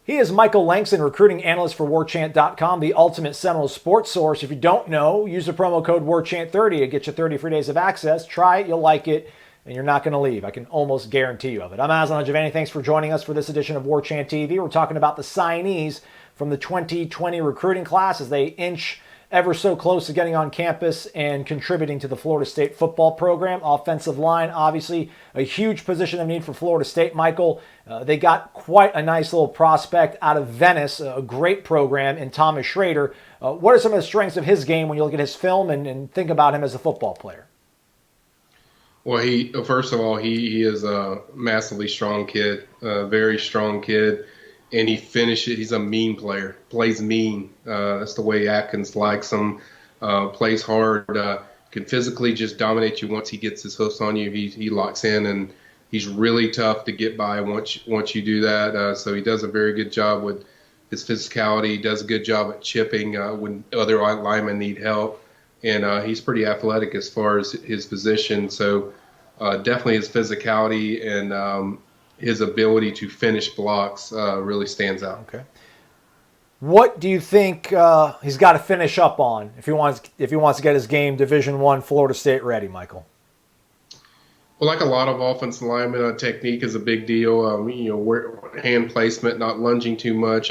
He is Michael Langston, recruiting analyst for Warchant.com, the ultimate Seminoles sports source. If you don't know, use the promo code Warchant30 to get you 30 free days of access. Try it, you'll like it, and you're not going to leave. I can almost guarantee you of it. I'm Aslan Javani. Thanks for joining us for this edition of Warchant TV. We're talking about the signees from the 2020 recruiting class as they inch ever so close to getting on campus and contributing to the Florida State football program. Offensive line, obviously a huge position of need for Florida State, Michael. They got quite a nice little prospect out of Venice, a great program in Thomas Shrader. What are some of the strengths of his game when you look at his film and think about him as a football player? Well, first of all, he is a massively strong kid, a very strong kid. And he finishes. He's a mean player. Plays mean. That's the way Atkins likes him. Plays hard. Can physically just dominate you once he gets his hooks on you. He locks in, and he's really tough to get by once you do that. So he does a very good job with his physicality. He does a good job at chipping when other linemen need help. And he's pretty athletic as far as his position. So definitely his physicality and his ability to finish blocks really stands out. Okay. What do you think he's got to finish up on if he wants to get his game Division I Florida State ready, Michael? Well, like a lot of offensive linemen, technique is a big deal. Hand placement, not lunging too much.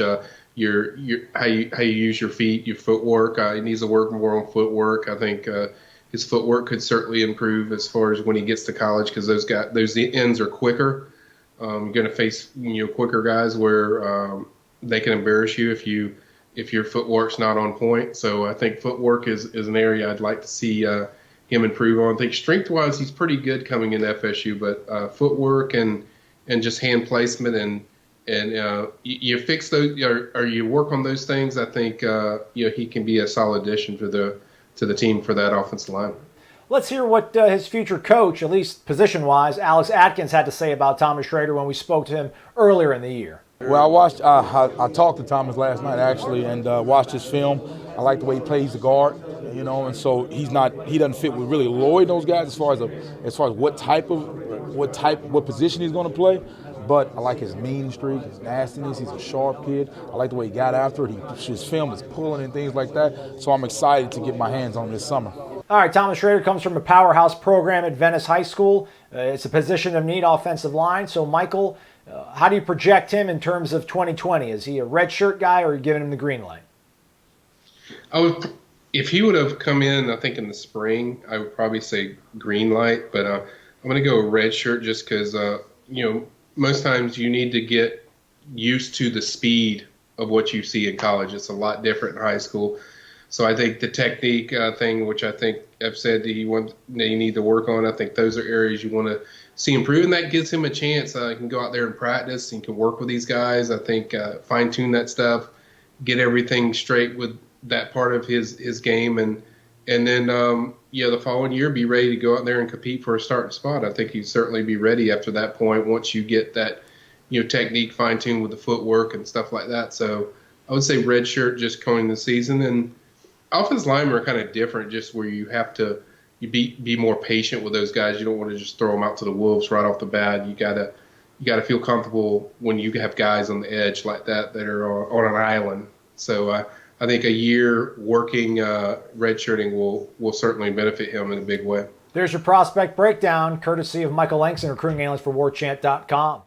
Your how you use your feet, your footwork. He needs to work more on footwork. I think his footwork could certainly improve as far as when he gets to college because those ends are quicker. You're going to face quicker guys where they can embarrass you if your footwork's not on point. So I think footwork is an area I'd like to see him improve on. I think strength-wise he's pretty good coming in FSU, but footwork and just hand placement and you fix those or you work on those things. I think he can be a solid addition to the team for that offensive line. Let's hear what his future coach, at least position-wise, Alex Atkins, had to say about Thomas Shrader when we spoke to him earlier in the year. Well, I talked to Thomas last night, actually, and watched his film. I like the way he plays the guard, and so he doesn't fit with really Lloyd, those guys, as far as what position he's going to play. But I like his mean streak, his nastiness. He's a sharp kid. I like the way he got after it. His film is pulling and things like that. So I'm excited to get my hands on him this summer. All right, Thomas Shrader comes from a powerhouse program at Venice High School. It's a position of need, offensive line. So, Michael, how do you project him in terms of 2020? Is he a redshirt guy, or are you giving him the green light? If he would have come in, I think in the spring, I would probably say green light. But I'm going to go redshirt just because, most times you need to get used to the speed of what you see in college. It's a lot different in high school. So I think the technique thing, which I think I've said that you need to work on, I think those are areas you want to see improve, and that gives him a chance. He can go out there and practice. He can work with these guys. I think fine-tune that stuff, get everything straight with that part of his game, and then the following year be ready to go out there and compete for a starting spot. I think he'd certainly be ready after that point once you get that technique fine-tuned with the footwork and stuff like that. So I would say redshirt just going the season. And offensive linemen are kind of different, just where you have to be more patient with those guys. You don't want to just throw them out to the wolves right off the bat. You gotta feel comfortable when you have guys on the edge like that are on an island. So I think a year working redshirting will certainly benefit him in a big way. There's your prospect breakdown, courtesy of Michael Langston, recruiting analyst for Warchant.com.